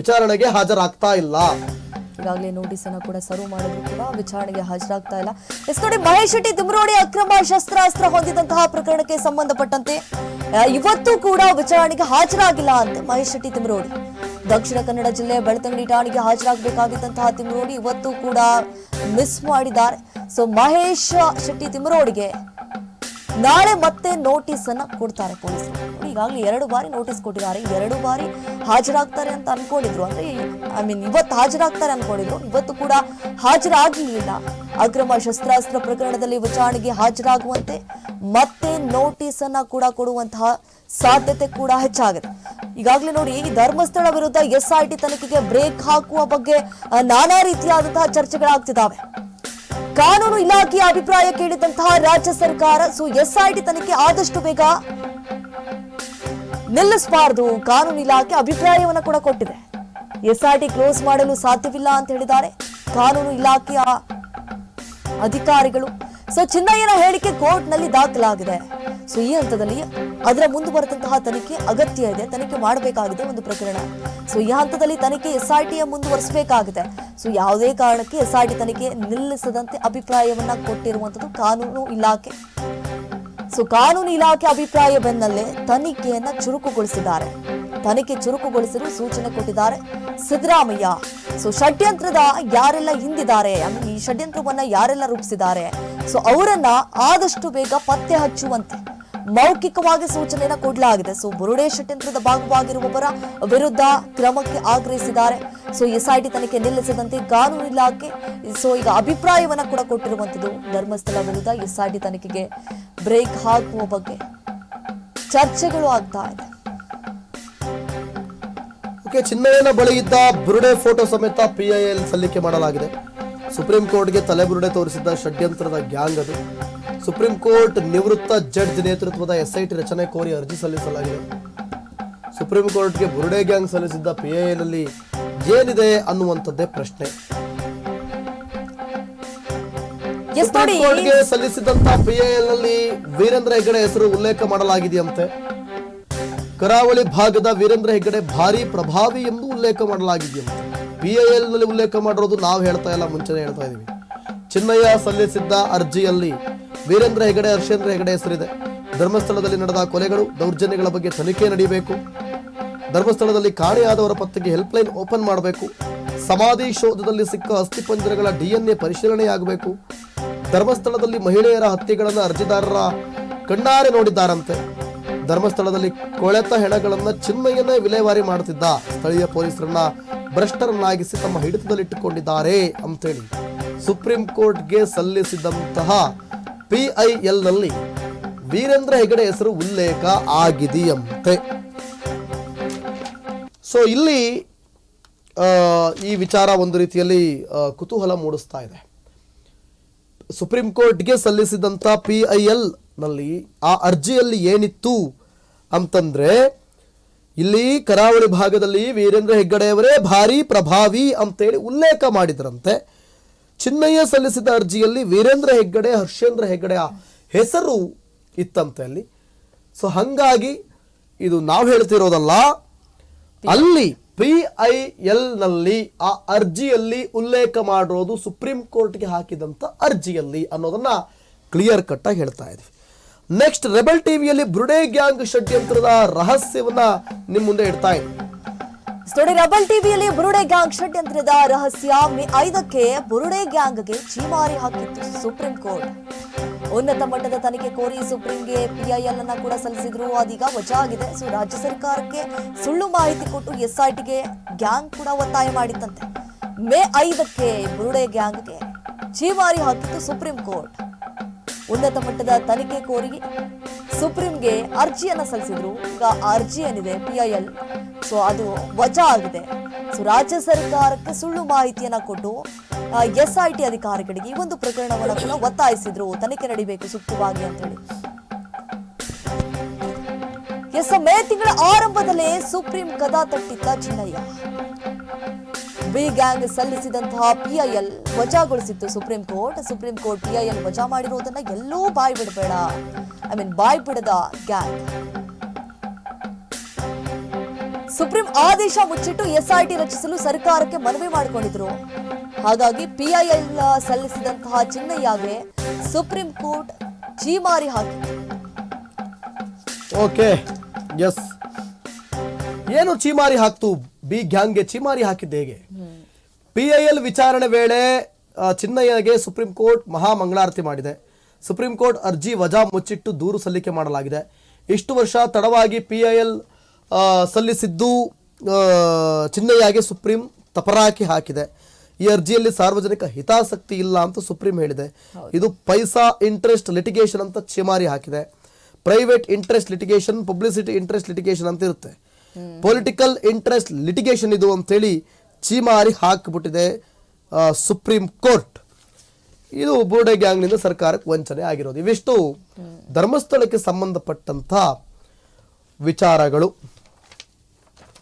ವಿಚಾರಣೆಗೆ ಹಾಜರಾಗ್ತಾ ಇಲ್ಲ. ಈಗಾಗಲೇ ನೋಟಿಸ್ ಅನ್ನು ಕೂಡ ಸರ್ವ್ ಮಾಡಿದ್ರು ಕೂಡ ವಿಚಾರಣೆಗೆ ಹಾಜರಾಗ್ತಾ ಇಲ್ಲ. ಎಸ್ ನೋಡಿ, ಮಹೇಶ್ ಶೆಟ್ಟಿ ತಿಮ್ರೋಡಿ ಅಕ್ರಮ ಶಸ್ತ್ರಾಸ್ತ್ರ ಹೊಂದಿದಂತಹ ಪ್ರಕರಣಕ್ಕೆ ಸಂಬಂಧಪಟ್ಟಂತೆ ಇವತ್ತು ಕೂಡ ವಿಚಾರಣೆಗೆ ಹಾಜರಾಗಿಲ್ಲ ಅಂತೆ ಮಹೇಶ್ ಶೆಟ್ಟಿ ತಿಮ್ರೋಡಿ. ದಕ್ಷಿಣ ಕನ್ನಡ ಜಿಲ್ಲೆ ಬೆಳ್ತಂಗಡಿ ಠಾಣೆಗೆ ಹಾಜರಾಗಬೇಕಾಗಿದ್ದಂತಹ ತಿಮ್ರೋಡಿ ಇವತ್ತು ಕೂಡ ಮಿಸ್ ಮಾಡಿದ್ದಾರೆ. ಸೊ ಮಹೇಶ್ ಶೆಟ್ಟಿ ತಿಮ್ರೋಡಿಗೆ ನಾಳೆ ಮತ್ತೆ ನೋಟಿಸ್ ಅನ್ನ ಕೊಡ್ತಾರೆ ಪೊಲೀಸರು. ಈಗಾಗಲೇ 2 ಬಾರಿ ನೋಟಿಸ್ ಕೊಟ್ಟಿದ್ದಾರೆ. 2 ಬಾರಿ ಹಾಜರಾಗ್ತಾರೆ ಅಂತ ಅನ್ಕೊಂಡಿದ್ರು, ಅಂದ್ರೆ ಇವತ್ತು ಹಾಜರಾಗ್ತಾರೆ ಅನ್ಕೊಂಡಿದ್ರು. ಇವತ್ತು ಕೂಡ ಹಾಜರಾಗಲಿಲ್ಲ. ಅಕ್ರಮ ಶಸ್ತ್ರಾಸ್ತ್ರ ಪ್ರಕರಣದಲ್ಲಿ ವಿಚಾರಣೆಗೆ ಹಾಜರಾಗುವಂತೆ ಮತ್ತೆ ನೋಟಿಸ್ ಅನ್ನ ಕೂಡ ಕೊಡುವಂತಹ ಸಾಧ್ಯತೆ ಕೂಡ ಹೆಚ್ಚಾಗಿದೆ. ಈಗಾಗಲೇ ನೋಡಿ, ಧರ್ಮಸ್ಥಳ ವಿರುದ್ಧ SIT ತನಿಖೆಗೆ ಬ್ರೇಕ್ ಹಾಕುವ ಬಗ್ಗೆ ನಾನಾ ರೀತಿಯಾದಂತಹ ಚರ್ಚೆಗಳಾಗ್ತಿದ್ದಾವೆ. ಕಾನೂನು ಇಲಾಖೆಯ ಅಭಿಪ್ರಾಯ ಕೇಳಿದಂತಹ ರಾಜ್ಯ ಸರ್ಕಾರ SIT ತನಿಖೆ ಆದಷ್ಟು ಬೇಗ ನಿಲ್ಲಿಸಬಾರದು, ಕಾನೂನು ಇಲಾಖೆ ಅಭಿಪ್ರಾಯವನ್ನ ಕೂಡ ಕೊಟ್ಟಿದೆ. SIT ಕ್ಲೋಸ್ ಮಾಡಲು ಸಾಧ್ಯವಿಲ್ಲ ಅಂತ ಹೇಳಿದ್ದಾರೆ ಕಾನೂನು ಇಲಾಖೆಯ ಅಧಿಕಾರಿಗಳು. ಚಿನ್ನಯ್ಯನ ಹೇಳಿಕೆ ಕೋರ್ಟ್ ನಲ್ಲಿ ದಾಖಲಾಗಿದೆ. ಈ ಹಂತದಲ್ಲಿ ಅದರ ಮುಂದುವರೆದಂತಹ ತನಿಖೆ ಅಗತ್ಯ ಇದೆ, ತನಿಖೆ ಮಾಡಬೇಕಾಗಿದೆ ಒಂದು ಪ್ರಕರಣ. ಈ ಹಂತದಲ್ಲಿ ತನಿಖೆ SIT ಮುಂದುವರಿಸಬೇಕಾಗಿದೆ. ಯಾವುದೇ ಕಾರಣಕ್ಕೆ SIT ತನಿಖೆ ನಿಲ್ಲಿಸದಂತೆ ಅಭಿಪ್ರಾಯವನ್ನ ಕೊಟ್ಟಿರುವಂತದ್ದು ಕಾನೂನು ಇಲಾಖೆ. ಕಾನೂನು ಇಲಾಖೆ ಅಭಿಪ್ರಾಯ ಬೆನ್ನಲ್ಲೇ ತನಿಖೆಯನ್ನ ಚುರುಕುಗೊಳಿಸಿದ್ದಾರೆ. ತನಿಖೆ ಚುರುಕುಗೊಳಿಸಲು ಸೂಚನೆ ಕೊಟ್ಟಿದ್ದಾರೆ ಸಿದ್ದರಾಮಯ್ಯ. ಷಡ್ಯಂತ್ರದ ಯಾರೆಲ್ಲ ಹಿಂದಿದ್ದಾರೆ, ಈ ಷಡ್ಯಂತ್ರವನ್ನ ಯಾರೆಲ್ಲ ರೂಪಿಸಿದ್ದಾರೆ, ಅವರನ್ನ ಆದಷ್ಟು ಬೇಗ ಪತ್ತೆ ಹಚ್ಚುವಂತೆ ಮೌಖಿಕವಾಗಿ ಸೂಚನೆಯನ್ನ ಕೊಡಲಾಗಿದೆ. ಬುರುಡೆ ಷಡ್ಯಂತ್ರದ ಭಾಗವಾಗಿರುವವರ ವಿರುದ್ಧ ಕ್ರಮಕ್ಕೆ ಆಗ್ರಹಿಸಿದ್ದಾರೆ. SIT ತನಿಖೆ ನಿಲ್ಲಿಸದಂತೆ ಕಾನೂನು ಇಲಾಖೆ ಈಗ ಅಭಿಪ್ರಾಯವನ್ನ ಕೂಡ ಕೊಟ್ಟಿರುವಂತದ್ದು. ಧರ್ಮಸ್ಥಳ ವಿರುದ್ಧ SIT ತನಿಖೆಗೆ ಬ್ರೇಕ್ ಹಾಕುವ ಬಗ್ಗೆ ಚರ್ಚೆಗಳು ಆಗ್ತಾ ಇದೆ. ಚಿನ್ನಯ್ಯನ ಬಳಿ ಇದ್ದ ಬುರುಡೆ ಫೋಟೋ ಸಮೇತ PIL ಸಲ್ಲಿಕೆ ಮಾಡಲಾಗಿದೆ. ಸುಪ್ರೀಂ ಕೋರ್ಟ್ಗೆ ತಲೆಬುರುಡೆ ತೋರಿಸಿದ್ದ ಷಡ್ಯಂತ್ರದ ಗ್ಯಾಂಗ್ ಅದು. ಸುಪ್ರೀಂ ಕೋರ್ಟ್ ನಿವೃತ್ತ ಜಡ್ಜ್ ನೇತೃತ್ವದ SIT ರಚನೆ ಕೋರಿ ಅರ್ಜಿ ಸಲ್ಲಿಸಲಾಗಿದೆ. ಸುಪ್ರೀಂ ಕೋರ್ಟ್ಗೆ ಬುರುಡೆ ಗ್ಯಾಂಗ್ ಸಲ್ಲಿಸಿದ್ದ PIL ಅಲ್ಲಿ ಏನಿದೆ ಅನ್ನುವಂಥದ್ದೇ ಪ್ರಶ್ನೆ. ಸುಪ್ರೀಂ ಕೋರ್ಟ್ಗೆ ಸಲ್ಲಿಸಿದಂತಹ PIL ನಲ್ಲಿ ವೀರೇಂದ್ರ ಹೆಗ್ಗಡೆ ಹೆಸರು ಉಲ್ಲೇಖ ಮಾಡಲಾಗಿದೆಯಂತೆ. ಕರಾವಳಿ ಭಾಗದ ವೀರೇಂದ್ರ ಹೆಗ್ಗಡೆ ಭಾರಿ ಪ್ರಭಾವಿ ಎಂದು ಉಲ್ಲೇಖ ಮಾಡಲಾಗಿದೆಯಂತೆ. PIL ನಲ್ಲಿ ಉಲ್ಲೇಖ ಮಾಡಿರೋದು ನಾವು ಹೇಳ್ತಾ ಇಲ್ಲ, ಮುಂಚೆನೆ ಹೇಳ್ತಾ ಇದೀವಿ. ಚಿನ್ನಯ್ಯ ಸಲ್ಲಿಸಿದ್ದ ಅರ್ಜಿಯಲ್ಲಿ ವೀರೇಂದ್ರ ಹೆಗ್ಗಡೆ, ಹರ್ಷೇಂದ್ರ ಹೆಗ್ಗಡೆ ಹೆಸರಿದೆ. ಧರ್ಮಸ್ಥಳದಲ್ಲಿ ನಡೆದ ಕೊಲೆಗಳು, ದೌರ್ಜನ್ಯಗಳ ಬಗ್ಗೆ ತನಿಖೆ ನಡೆಯಬೇಕು. ಧರ್ಮಸ್ಥಳದಲ್ಲಿ ಕಾಣೆಯಾದವರ ಪತ್ತೆಗೆ ಹೆಲ್ಪ್ಲೈನ್ ಓಪನ್ ಮಾಡಬೇಕು. ಸಮಾಧಿ ಶೋಧದಲ್ಲಿ ಸಿಕ್ಕ ಅಸ್ಥಿಪಂಜರಗಳ DNA ಪರಿಶೀಲನೆಯಾಗಬೇಕು. ಧರ್ಮಸ್ಥಳದಲ್ಲಿ ಮಹಿಳೆಯರ ಹತ್ಯೆಗಳನ್ನು ಅರ್ಜಿದಾರರ ಕಣ್ಣಾರೆ ನೋಡಿದ್ದಾರಂತೆ. ಧರ್ಮಸ್ಥಳದಲ್ಲಿ ಕೊಳೆತ ಹೆಣಗಳನ್ನ ಚಿನ್ನಯ್ಯನೇ ವಿಲೇವಾರಿ ಮಾಡುತ್ತಿದ್ದ. ಸ್ಥಳೀಯ ಪೊಲೀಸರನ್ನ ಭ್ರಷ್ಟರನ್ನಾಗಿಸಿ ತಮ್ಮ ಹಿಡಿತದಲ್ಲಿಟ್ಟುಕೊಂಡಿದ್ದಾರೆ ಅಂತೇಳಿ ಸುಪ್ರೀಂ ಕೋರ್ಟ್ಗೆ ಸಲ್ಲಿಸಿದಂತಹ PIL ನಲ್ಲಿ ವೀರೇಂದ್ರ ಹೆಗ್ಗಡೆ ಹೆಸರು ಉಲ್ಲೇಖ ಆಗಿದೆಯಂತೆ. ಇಲ್ಲಿ ಈ ವಿಚಾರ ಒಂದು ರೀತಿಯಲ್ಲಿ ಕುತೂಹಲ ಮೂಡಿಸ್ತಾ ಇದೆ. ಸುಪ್ರೀಂ ಕೋರ್ಟ್ಗೆ ಸಲ್ಲಿಸಿದಂತ PIL ನಲ್ಲಿ ಆ ಅರ್ಜಿಯಲ್ಲಿ ಏನಿತ್ತು ಅಂತಂದ್ರೆ, ಇಲ್ಲಿ ಕರಾವಳಿ ಭಾಗದಲ್ಲಿ ವೀರೇಂದ್ರ ಹೆಗ್ಗಡೆಯವರೇ ಭಾರಿ ಪ್ರಭಾವಿ ಅಂತೇಳಿ ಉಲ್ಲೇಖ ಮಾಡಿದ್ರಂತೆ. ಚಿನ್ನಯ್ಯ ಸಲ್ಲಿಸಿದ ಅರ್ಜಿಯಲ್ಲಿ ವೀರೇಂದ್ರ ಹೆಗ್ಗಡೆ, ಹರ್ಷೇಂದ್ರ ಹೆಗ್ಗಡೆಯ ಹೆಸರು ಇತ್ತಂತೆ ಅಲ್ಲಿ. ಹಂಗಾಗಿ ಇದು ನಾವು ಹೇಳ್ತಿರೋದಲ್ಲ, ಅಲ್ಲಿ PIL ನಲ್ಲಿ ಆ ಅರ್ಜಿಯಲ್ಲಿ ಉಲ್ಲೇಖ ಮಾಡಿರೋದು ಸುಪ್ರೀಂ ಕೋರ್ಟ್ಗೆ ಹಾಕಿದಂತ ಅರ್ಜಿಯಲ್ಲಿ ಅನ್ನೋದನ್ನ ಕ್ಲಿಯರ್ ಕಟ್ ಆಗಿ ಹೇಳ್ತಾ ಇದ್ವಿ. ನೆಕ್ಸ್ಟ್, ರೆಬಲ್ ಟಿವಿಯಲ್ಲಿ ಬುರುಡೆ ಗ್ಯಾಂಗ್ ಷಡ್ಯಂತ್ರದ ರಹಸ್ಯವನ್ನ ನಿಮ್ಮ ಮುಂದೆ ಇಡ್ತಾ ಇದ್ವಿ. ರೆಬಲ್ ಟಿವಿಯಲ್ಲಿ ಬುರುಡೆ ಗ್ಯಾಂಗ್ ಷಡ್ಯಂತ್ರದ ರಹಸ್ಯ. ಮೇ 5ಕ್ಕೆ ಬುರುಡೆ ಗ್ಯಾಂಗ್ಗೆ ಛೀಮಾರಿ ಹಾಕಿತ್ತು ಸುಪ್ರೀಂ ಕೋರ್ಟ್. ಉನ್ನತ ಮಟ್ಟದ ತನಿಖೆ ಕೋರಿ ಸುಪ್ರೀಂಗೆ PIL ಅನ್ನ ಕೂಡ ಸಲ್ಲಿಸಿದ್ರು. ಅದೀಗ ವಜಾ ಆಗಿದೆ. ರಾಜ್ಯ ಸರ್ಕಾರಕ್ಕೆ ಸುಳ್ಳು ಮಾಹಿತಿ ಕೊಟ್ಟು SITಗೆ ಗ್ಯಾಂಗ್ ಕೂಡ ಒತ್ತಾಯ ಮಾಡಿತ್ತಂತೆ. ಮೇ 5ಕ್ಕೆ ಬುರುಡೆ ಗ್ಯಾಂಗ್ಗೆ ಛೀಮಾರಿ ಹಾಕಿತ್ತು ಸುಪ್ರೀಂ ಕೋರ್ಟ್. ಉನ್ನತ ಮಟ್ಟದ ತನಿಖೆ ಕೋರಿ ಸುಪ್ರೀಂಗೆ ಅರ್ಜಿಯನ್ನ ಸಲ್ಲಿಸಿದ್ರು. ಈಗ ಅರ್ಜಿ ಏನಿದೆ PIL, ಅದು ವಜಾ ಆಗಿದೆ. ರಾಜ್ಯ ಸರ್ಕಾರಕ್ಕೆ ಸುಳ್ಳು ಮಾಹಿತಿಯನ್ನ ಕೊಟ್ಟು SIT ಅಧಿಕಾರಿಗಳಿಗೆ ಈ ಒಂದು ಪ್ರಕರಣವನ್ನು ಕೂಡ ಒತ್ತಾಯಿಸಿದ್ರು, ತನಿಖೆ ನಡೀಬೇಕು ಸೂಕ್ತವಾಗಿ ಅಂತ ಹೇಳಿ. ಮೇ ತಿಂಗಳ ಆರಂಭದಲ್ಲೇ ಸುಪ್ರೀಂ ಕದಾ ತಟ್ಟಿದ್ದ ಚಿನ್ನಯ್ಯ. ಬಿ ಗ್ಯಾಂಗ್ ಸಲ್ಲಿಸಿದಂತಹ PIL ವಜಾಗೊಳಿಸಿತ್ತು Supreme Court. Supreme Court PIL ವಜಾ ಮಾಡಿರೋದನ್ನ ಎಲ್ಲೂ ಬಾಯ್ ಬಿಡಬೇಡ, ಬಾಯ್ ಬಿಡದ ಗ್ಯಾಂಗ್. ಸುಪ್ರೀಂ ಆದೇಶ ಮುಚ್ಚಿಟ್ಟು ಎಸ್ಐಟಿ ರಚಿಸಲು ಸರ್ಕಾರಕ್ಕೆ ಮನವಿ ಮಾಡಿಕೊಂಡಿದ್ರು. ಹಾಗಾಗಿ ಪಿಐಎಲ್ ಸಲ್ಲಿಸಿದಂತಹ ಚಿನ್ನಯ್ಯಗೆ ಸುಪ್ರೀಂ ಕೋರ್ಟ್ ಛೀಮಾರಿ ಹಾಕಿತು. Okay, yes. ಏನು ಚೀಮಾರಿ ಹಾಕ್ತು? ಬಿ ಗ್ಯಾಂಗ್ಗೆ ಚೀಮಾರಿ ಹಾಕಿದ್ದು ಹೇಗೆ? ಪಿಐಎಲ್ ವಿಚಾರಣೆ ವೇಳೆ ಚಿನ್ನಯ್ಯಗೆ ಸುಪ್ರೀಂ ಕೋರ್ಟ್ ಮಹಾ ಮಂಗಳಾರತಿ ಮಾಡಿದೆ. ಸುಪ್ರೀಂ ಕೋರ್ಟ್ ಅರ್ಜಿ ವಜಾ ಮುಚ್ಚಿಟ್ಟು ದೂರು ಸಲ್ಲಿಕೆ ಮಾಡಲಾಗಿದೆ. ಇಷ್ಟು ವರ್ಷ ತಡವಾಗಿ ಪಿಐಎಲ್ ಸಲ್ಲಿಸಿದ್ದು ಚಿನ್ನಯ್ಯಗೆ ಸುಪ್ರೀಂ ತಪರಾಕಿ ಹಾಕಿದೆ. ಈ ಅರ್ಜಿಯಲ್ಲಿ ಸಾರ್ವಜನಿಕ ಹಿತಾಸಕ್ತಿ ಇಲ್ಲ ಅಂತ ಸುಪ್ರೀಂ ಹೇಳಿದೆ. ಇದು ಪೈಸಾ ಇಂಟ್ರೆಸ್ಟ್ ಲಿಟಿಗೇಷನ್ ಅಂತ ಛೀಮಾರಿ ಹಾಕಿದೆ. Private interest litigation, publicity interest litigation ಅಂತ ಇರುತ್ತೆ. ಪೊಲಿಟಿಕಲ್ ಇಂಟ್ರೆಸ್ಟ್ ಲಿಟಿಗೇಷನ್ ಇದು ಅಂತೇಳಿ ಛೀಮಾರಿ ಹಾಕಿಬಿಟ್ಟಿದೆ ಸುಪ್ರೀಂ ಕೋರ್ಟ್. ಇದು ಬೂಡೆ ಗ್ಯಾಂಗ್ನಿಂದ ಸರ್ಕಾರಕ್ಕೆ ವಂಚನೆ ಆಗಿರೋದು. ಇವಿಷ್ಟು ಧರ್ಮಸ್ಥಳಕ್ಕೆ ಸಂಬಂಧಪಟ್ಟಂಥ ವಿಚಾರಗಳು.